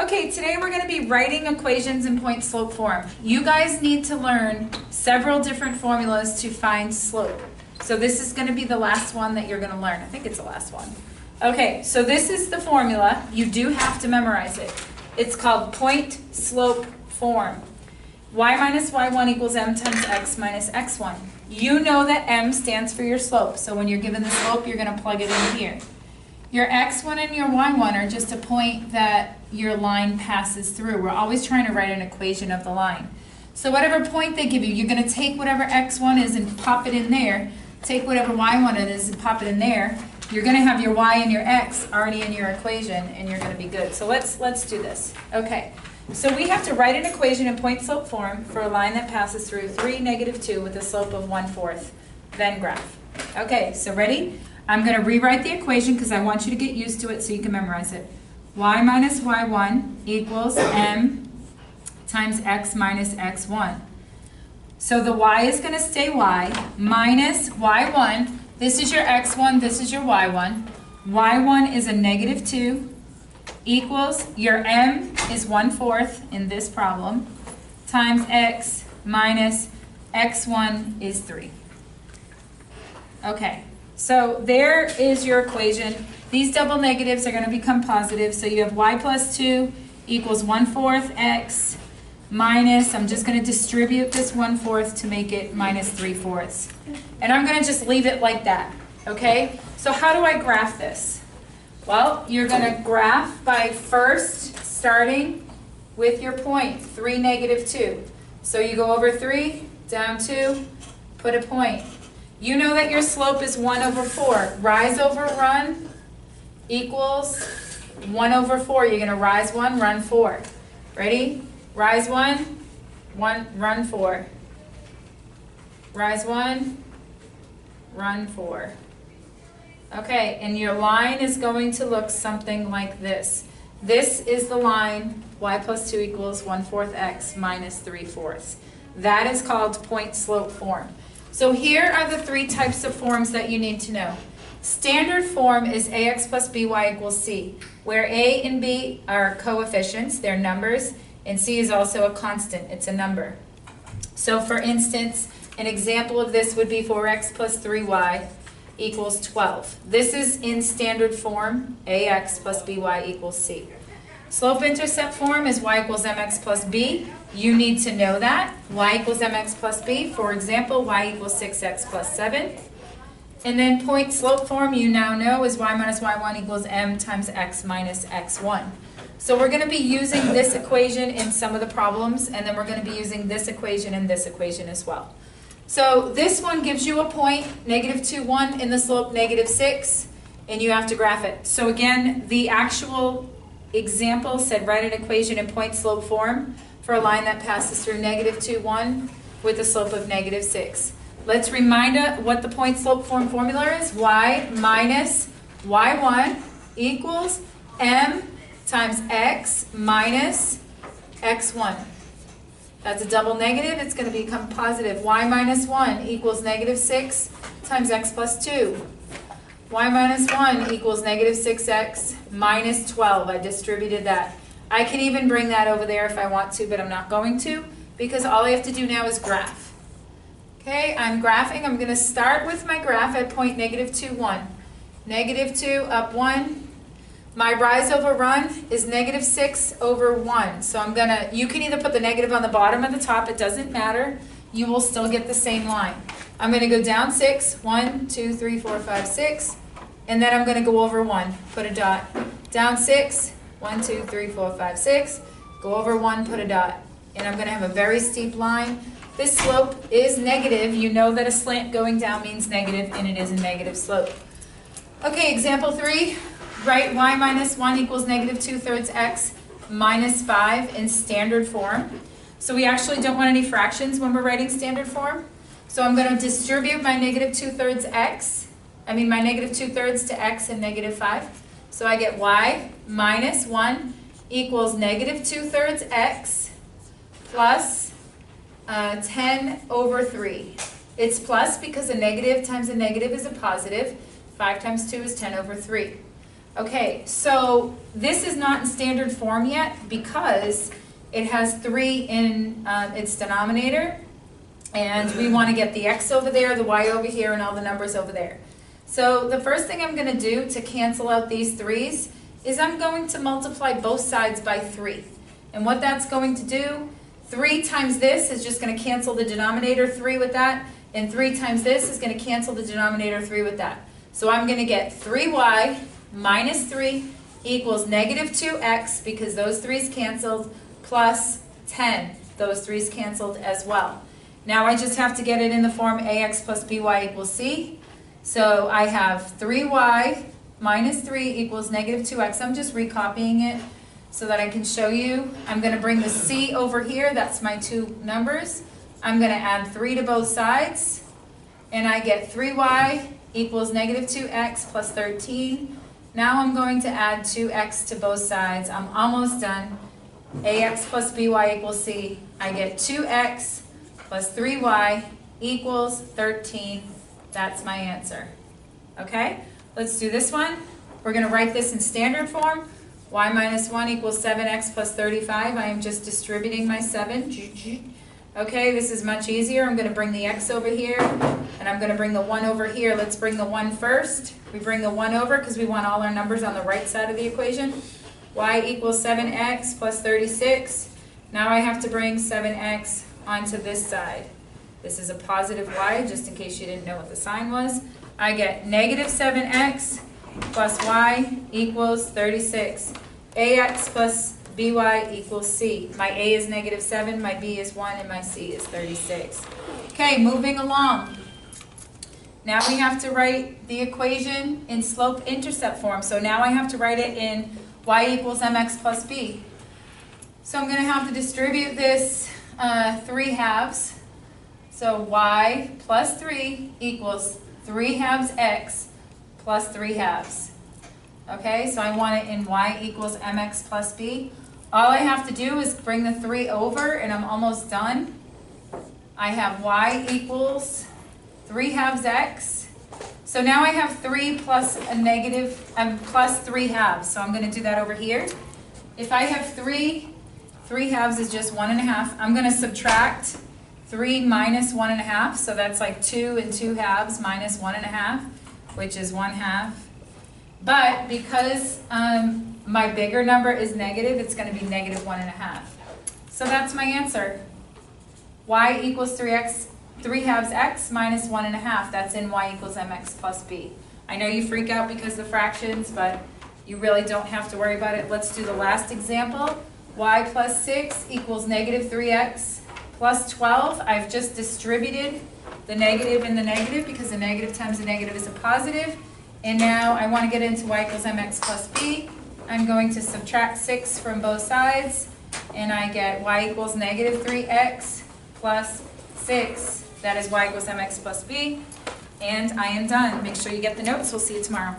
Okay, today we're going to be writing equations in point slope form. You guys need to learn several different formulas to find slope. So this is going to be the last one that you're going to learn. I think it's the last one. Okay, so this is the formula. You do have to memorize it. It's called point slope form. Y minus y1 equals m times x minus x1. You know that m stands for your slope. So when you're given the slope, you're going to plug it in here. Your x1 and your y1 are just a point that your line passes through. We're always trying to write an equation of the line. So whatever point they give you, you're going to take whatever x1 is and pop it in there. Take whatever y1 is and pop it in there. You're going to have your y and your x already in your equation, and you're going to be good. So let's do this. Okay. So we have to write an equation in point slope form for a line that passes through 3, -2 with a slope of 1/4, Venn graph. Okay, so ready? I'm going to rewrite the equation because I want you to get used to it so you can memorize it. Y minus y1 equals m times x minus x1. So the y is going to stay y minus y1. This is your x1, this is your y1. y1 is a -2 equals your m is 1/4 in this problem times x minus x1 is 3. Okay. So there is your equation. These double negatives are going to become positive. So you have y plus 2 equals 1/4 x minus, I'm just going to distribute this 1/4 to make it minus 3/4. And I'm going to just leave it like that. Okay? So how do I graph this? Well, you're going to graph by first starting with your point, 3, -2. So you go over 3, down 2, put a point. You know that your slope is 1/4. Rise over run equals 1/4. You're going to rise 1, run 4. Ready? Rise 1, run 4. Rise 1, run 4. Okay, and your line is going to look something like this. This is the line y plus 2 equals 1/4 x minus 3/4. That is called point slope form. So here are the 3 types of forms that you need to know. Standard form is ax plus by equals c, where a and b are coefficients, they're numbers, and c is also a constant, it's a number. So for instance, an example of this would be 4x plus 3y equals 12. This is in standard form, ax plus by equals c. Slope-intercept form is y equals mx plus b. You need to know that. Y equals mx plus b. For example, y equals 6x plus 7. And then point slope form, you now know, is y minus y1 equals m times x minus x1. So we're going to be using this equation in some of the problems, and then we're going to be using this equation and this equation as well. So this one gives you a point, -2, 1, in the slope -6, and you have to graph it. So again, the actual example said write an equation in point slope form for a line that passes through -2, 1 with a slope of -6. Let's remind what the point slope form formula is. Y minus y1 equals m times x minus x1. That's a double negative. It's going to become positive. Y minus 1 equals -6 times x plus 2. Y minus 1 equals -6x minus 12. I distributed that. I can even bring that over there if I want to, but I'm not going to, because all I have to do now is graph. Okay, I'm graphing. I'm going to start with my graph at point -2, 1. -2 up 1. My rise over run is -6 over 1. So I'm going to, you can either put the negative on the bottom or the top. It doesn't matter. You will still get the same line. I'm going to go down 6, 1, 2, 3, 4, 5, 6, and then I'm going to go over 1, put a dot. Down 6, 1, 2, 3, 4, 5, 6, go over 1, put a dot. And I'm going to have a very steep line. This slope is negative. You know that a slant going down means negative, and it is a negative slope. Okay, example 3, write y minus 1 equals -2/3 x minus 5 in standard form. So we actually don't want any fractions when we're writing standard form. So I'm going to distribute my -2/3 x, my -2/3 to x and -5. So I get y minus 1 equals -2/3 x plus 10 over 3. It's plus because a negative times a negative is a positive. 5 times 2 is 10 over 3. Okay, so this is not in standard form yet because it has 3 in its denominator, and we want to get the x over there, the y over here, and all the numbers over there. So the first thing I'm going to do to cancel out these 3's is I'm going to multiply both sides by 3. And what that's going to do, 3 times this is just going to cancel the denominator 3 with that, and 3 times this is going to cancel the denominator 3 with that. So I'm going to get 3y minus 3 equals negative 2x, because those 3's canceled, plus 10. Those 3's canceled as well. Now I just have to get it in the form ax plus by equals c. So I have 3y minus 3 equals negative 2x. I'm just recopying it so that I can show you. I'm going to bring the c over here. That's my 2 numbers. I'm going to add 3 to both sides. And I get 3y equals negative 2x plus 13. Now I'm going to add 2x to both sides. I'm almost done. ax plus by equals c. I get 2x plus 3y equals 13. That's my answer. Okay, let's do this one. We're going to write this in standard form. Y minus 1 equals 7x plus 35. I am just distributing my 7. Okay, this is much easier. I'm going to bring the x over here, and I'm going to bring the 1 over here. Let's bring the 1 first. We bring the 1 over because we want all our numbers on the right side of the equation. Y equals 7x plus 36. Now I have to bring 7x onto this side. This is a positive y, just in case you didn't know what the sign was. I get negative 7x plus y equals 36. ax plus by equals c. My a is negative 7, my b is 1, and my c is 36. Okay, moving along. Now we have to write the equation in slope-intercept form. So now I have to write it in y equals mx plus b. So I'm going to have to distribute this 3 halves. So y plus 3 equals 3 halves x plus 3 halves. Okay, so I want it in y equals mx plus b. All I have to do is bring the 3 over, and I'm almost done. I have y equals 3 halves x. So now I have 3 plus a negative, plus 3 halves. So I'm going to do that over here. If I have 3 halves is just 1.5. I'm going to subtract 3 minus 1.5. So that's like 2 and 2 halves minus 1.5, which is 1/2. But because my bigger number is negative, it's going to be negative 1.5. So that's my answer. Y equals 3 halves x minus 1.5. That's in y equals mx plus b. I know you freak out because of the fractions, but you really don't have to worry about it. Let's do the last example. Y plus 6 equals negative 3x plus 12. I've just distributed the negative and the negative because the negative times the negative is a positive. And now I want to get into y equals mx plus b. I'm going to subtract 6 from both sides, and I get y equals negative 3x plus 6. That is y equals mx plus b. And I am done. Make sure you get the notes. We'll see you tomorrow.